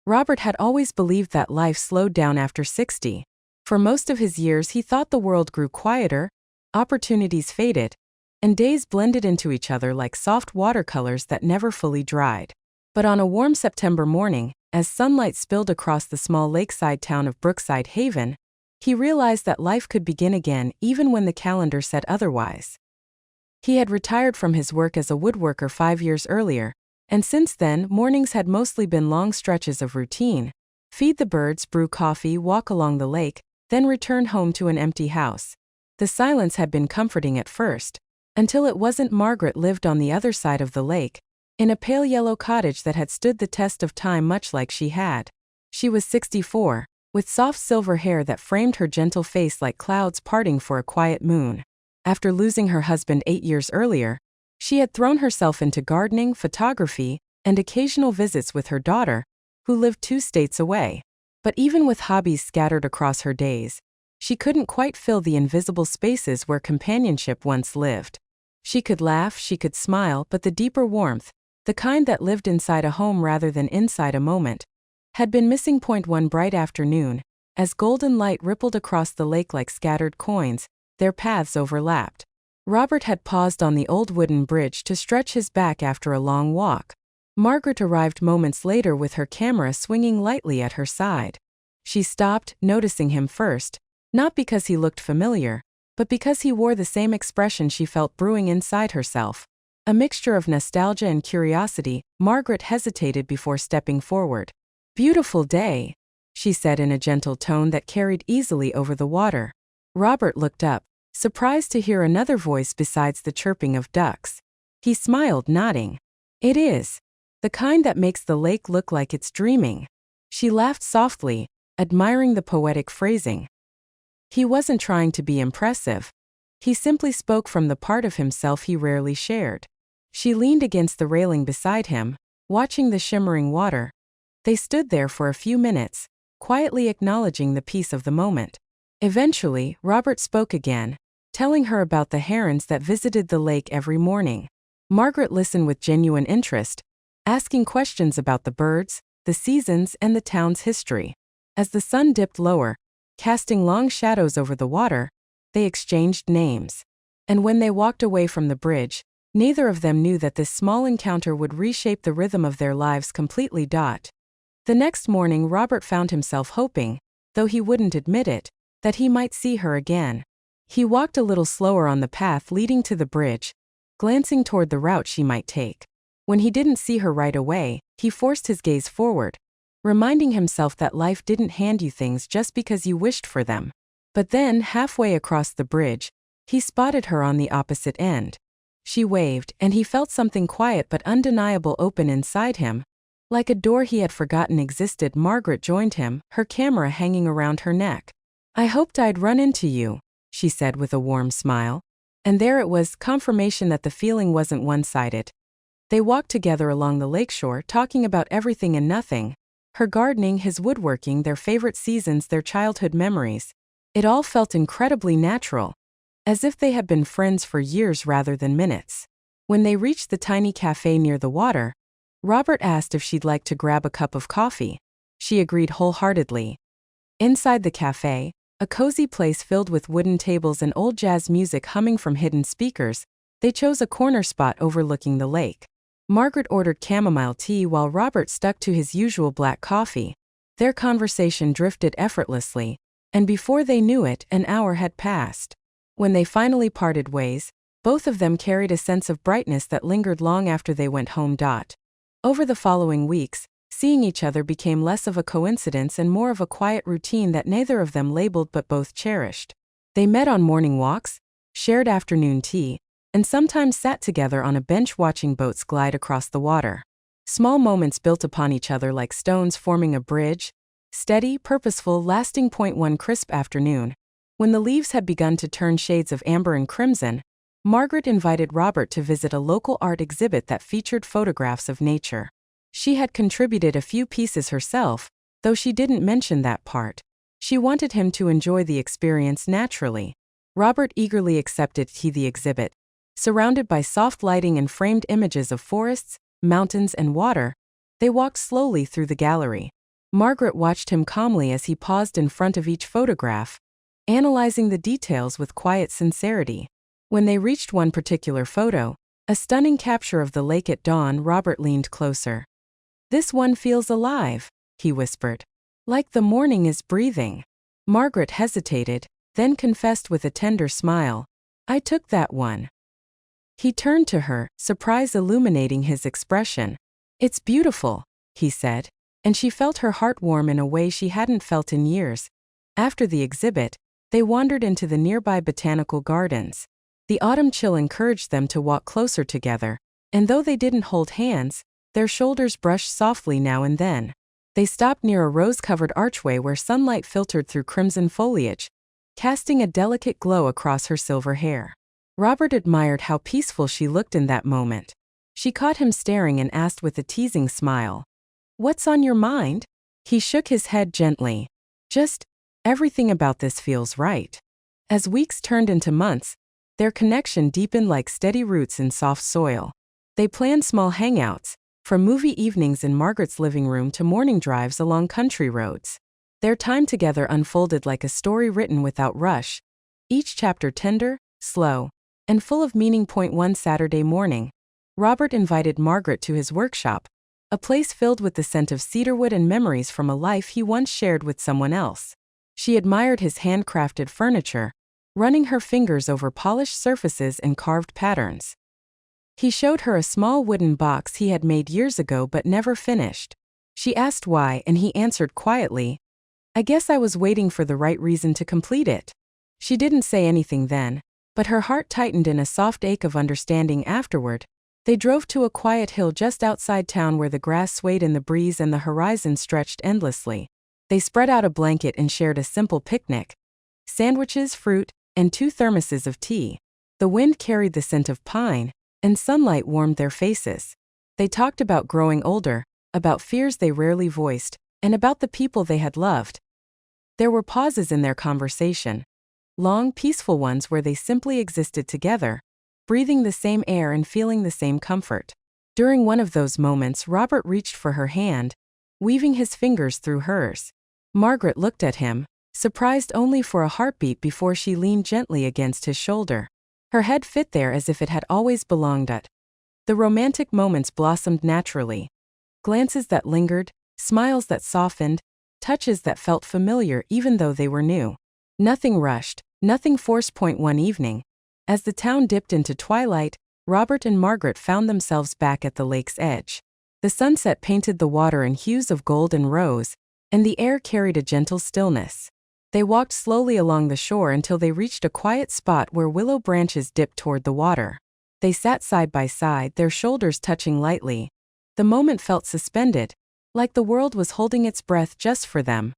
Robert had always believed that life slowed down after 60. For most of his years he thought the world grew quieter, opportunities faded, and days blended into each other like soft watercolors that never fully dried. But on a warm September morning, as sunlight spilled across the small lakeside town of Brookside Haven, he realized that life could begin again even when the calendar said otherwise. He had retired from his work as a woodworker 5 years earlier, and since then mornings had mostly been long stretches of routine: feed the birds, brew coffee, walk along the lake, then return home to an empty house. The silence had been comforting at first, until it wasn't. Margaret lived on the other side of the lake, in a pale yellow cottage that had stood the test of time much like she had. She was 64, with soft silver hair that framed her gentle face like clouds parting for a quiet moon. After losing her husband 8 years earlier, she had thrown herself into gardening, photography, and occasional visits with her daughter, who lived 2 states away. But even with hobbies scattered across her days, she couldn't quite fill the invisible spaces where companionship once lived. She could laugh, she could smile, but the deeper warmth, the kind that lived inside a home rather than inside a moment, had been missing. One bright afternoon, as golden light rippled across the lake like scattered coins, their paths overlapped. Robert had paused on the old wooden bridge to stretch his back after a long walk. Margaret arrived moments later with her camera swinging lightly at her side. She stopped, noticing him first, not because he looked familiar, but because he wore the same expression she felt brewing inside herself. A mixture of nostalgia and curiosity. Margaret hesitated before stepping forward. "Beautiful day," she said in a gentle tone that carried easily over the water. Robert looked up, surprised to hear another voice besides the chirping of ducks. He smiled, nodding. "It is. The kind that makes the lake look like it's dreaming." She laughed softly, admiring the poetic phrasing. He wasn't trying to be impressive. He simply spoke from the part of himself he rarely shared. She leaned against the railing beside him, watching the shimmering water. They stood there for a few minutes, quietly acknowledging the peace of the moment. Eventually, Robert spoke again, telling her about the herons that visited the lake every morning. Margaret listened with genuine interest, asking questions about the birds, the seasons, and the town's history. As the sun dipped lower, casting long shadows over the water, they exchanged names. And when they walked away from the bridge, neither of them knew that this small encounter would reshape the rhythm of their lives completely. The next morning Robert found himself hoping, though he wouldn't admit it, that he might see her again. He walked a little slower on the path leading to the bridge, glancing toward the route she might take. When he didn't see her right away, he forced his gaze forward, reminding himself that life didn't hand you things just because you wished for them. But then, halfway across the bridge, he spotted her on the opposite end. She waved, and he felt something quiet but undeniable open inside him, like a door he had forgotten existed. Margaret joined him, her camera hanging around her neck. "I hoped I'd run into you," she said with a warm smile. And there it was, confirmation that the feeling wasn't one-sided. They walked together along the lakeshore, talking about everything and nothing: her gardening, his woodworking, their favorite seasons, their childhood memories. It all felt incredibly natural, as if they had been friends for years rather than minutes. When they reached the tiny cafe near the water, Robert asked if she'd like to grab a cup of coffee. She agreed wholeheartedly. Inside the cafe, a cozy place filled with wooden tables and old jazz music humming from hidden speakers, they chose a corner spot overlooking the lake. Margaret ordered chamomile tea while Robert stuck to his usual black coffee. Their conversation drifted effortlessly, and before they knew it, an hour had passed. When they finally parted ways, both of them carried a sense of brightness that lingered long after they went home. Over the following weeks, seeing each other became less of a coincidence and more of a quiet routine that neither of them labeled but both cherished. They met on morning walks, shared afternoon tea, and sometimes sat together on a bench watching boats glide across the water. Small moments built upon each other like stones forming a bridge, steady, purposeful, lasting. One crisp afternoon, when the leaves had begun to turn shades of amber and crimson, Margaret invited Robert to visit a local art exhibit that featured photographs of nature. She had contributed a few pieces herself, though she didn't mention that part. She wanted him to enjoy the experience naturally. Robert eagerly accepted the exhibit. Surrounded by soft lighting and framed images of forests, mountains, and water, they walked slowly through the gallery. Margaret watched him calmly as he paused in front of each photograph, analyzing the details with quiet sincerity. When they reached one particular photo, a stunning capture of the lake at dawn, Robert leaned closer. "This one feels alive," he whispered. "Like the morning is breathing." Margaret hesitated, then confessed with a tender smile, "I took that one." He turned to her, surprise illuminating his expression. "It's beautiful," he said, and she felt her heart warm in a way she hadn't felt in years. After the exhibit, they wandered into the nearby botanical gardens. The autumn chill encouraged them to walk closer together, and though they didn't hold hands, their shoulders brushed softly now and then. They stopped near a rose-covered archway where sunlight filtered through crimson foliage, casting a delicate glow across her silver hair. Robert admired how peaceful she looked in that moment. She caught him staring and asked with a teasing smile, "What's on your mind?" He shook his head gently. "Just, everything about this feels right." As weeks turned into months, their connection deepened like steady roots in soft soil. They planned small hangouts, from movie evenings in Margaret's living room to morning drives along country roads. Their time together unfolded like a story written without rush, each chapter tender, slow, and full of meaning. One Saturday morning, Robert invited Margaret to his workshop, a place filled with the scent of cedarwood and memories from a life he once shared with someone else. She admired his handcrafted furniture, running her fingers over polished surfaces and carved patterns. He showed her a small wooden box he had made years ago but never finished. She asked why, and he answered quietly, "I guess I was waiting for the right reason to complete it." She didn't say anything then, but her heart tightened in a soft ache of understanding afterward. They drove to a quiet hill just outside town where the grass swayed in the breeze and the horizon stretched endlessly. They spread out a blanket and shared a simple picnic. Sandwiches, fruit, and 2 thermoses of tea. The wind carried the scent of pine, and sunlight warmed their faces. They talked about growing older, about fears they rarely voiced, and about the people they had loved. There were pauses in their conversation, long, peaceful ones where they simply existed together, breathing the same air and feeling the same comfort. During one of those moments, Robert reached for her hand, weaving his fingers through hers. Margaret looked at him, surprised only for a heartbeat before she leaned gently against his shoulder. Her head fit there as if it had always belonged at. The romantic moments blossomed naturally. Glances that lingered, smiles that softened, touches that felt familiar even though they were new. Nothing rushed, nothing forced. One evening, as the town dipped into twilight, Robert and Margaret found themselves back at the lake's edge. The sunset painted the water in hues of gold and rose, and the air carried a gentle stillness. They walked slowly along the shore until they reached a quiet spot where willow branches dipped toward the water. They sat side by side, their shoulders touching lightly. The moment felt suspended, like the world was holding its breath just for them.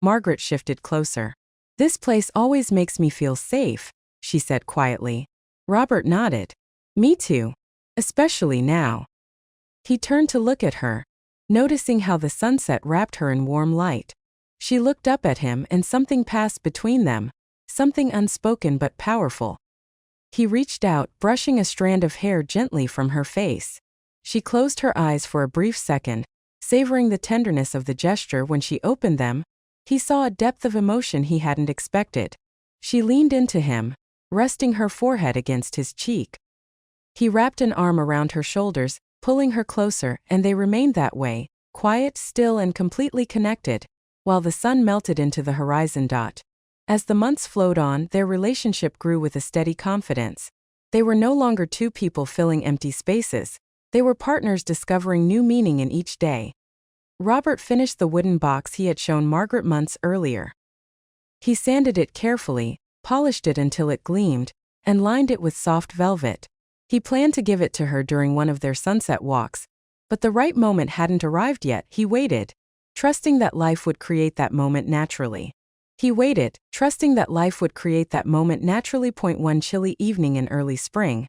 Margaret shifted closer. "This place always makes me feel safe," she said quietly. Robert nodded. "Me too. Especially now." He turned to look at her, noticing how the sunset wrapped her in warm light. She looked up at him and something passed between them, something unspoken but powerful. He reached out, brushing a strand of hair gently from her face. She closed her eyes for a brief second, savoring the tenderness of the gesture. When she opened them, he saw a depth of emotion he hadn't expected. She leaned into him, resting her forehead against his cheek. He wrapped an arm around her shoulders, pulling her closer, and they remained that way, quiet, still, and completely connected, while the sun melted into the horizon. As the months flowed on, their relationship grew with a steady confidence. They were no longer two people filling empty spaces. They were partners discovering new meaning in each day. Robert finished the wooden box he had shown Margaret months earlier. He sanded it carefully, polished it until it gleamed, and lined it with soft velvet. He planned to give it to her during one of their sunset walks, but the right moment hadn't arrived yet. He waited, trusting that life would create that moment naturally. One chilly evening in early spring,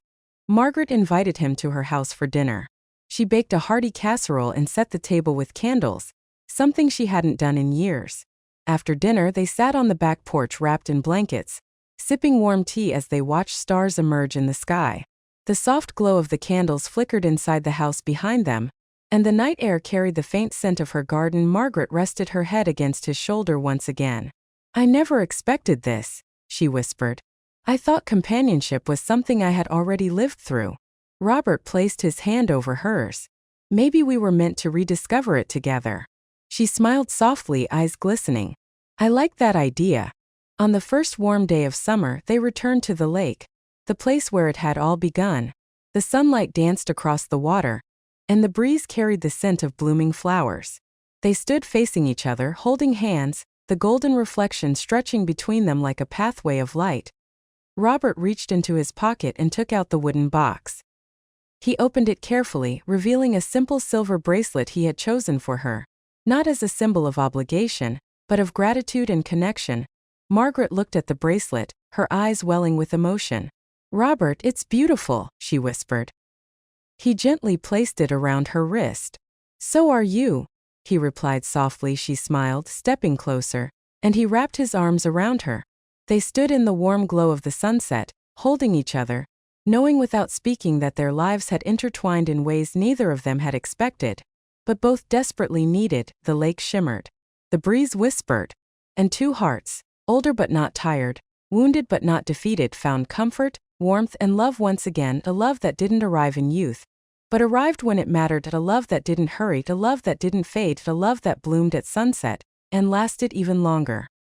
Margaret invited him to her house for dinner. She baked a hearty casserole and set the table with candles, something she hadn't done in years. After dinner, they sat on the back porch wrapped in blankets, sipping warm tea as they watched stars emerge in the sky. The soft glow of the candles flickered inside the house behind them, and the night air carried the faint scent of her garden. Margaret rested her head against his shoulder once again. "I never expected this," she whispered. "I thought companionship was something I had already lived through." Robert placed his hand over hers. "Maybe we were meant to rediscover it together." She smiled softly, eyes glistening. "I like that idea." On the first warm day of summer, they returned to the lake, the place where it had all begun. The sunlight danced across the water, and the breeze carried the scent of blooming flowers. They stood facing each other, holding hands, the golden reflection stretching between them like a pathway of light. Robert reached into his pocket and took out the wooden box. He opened it carefully, revealing a simple silver bracelet he had chosen for her. Not as a symbol of obligation, but of gratitude and connection. Margaret looked at the bracelet, her eyes welling with emotion. "Robert, it's beautiful," she whispered. He gently placed it around her wrist. "So are you," he replied softly. She smiled, stepping closer, and he wrapped his arms around her. They stood in the warm glow of the sunset, holding each other, knowing without speaking that their lives had intertwined in ways neither of them had expected, but both desperately needed. The lake shimmered. The breeze whispered, and two hearts, older but not tired, wounded but not defeated, found comfort, warmth, and love once again. A love that didn't arrive in youth, but arrived when it mattered. A love that didn't hurry, a love that didn't fade, a love that bloomed at sunset and lasted even longer.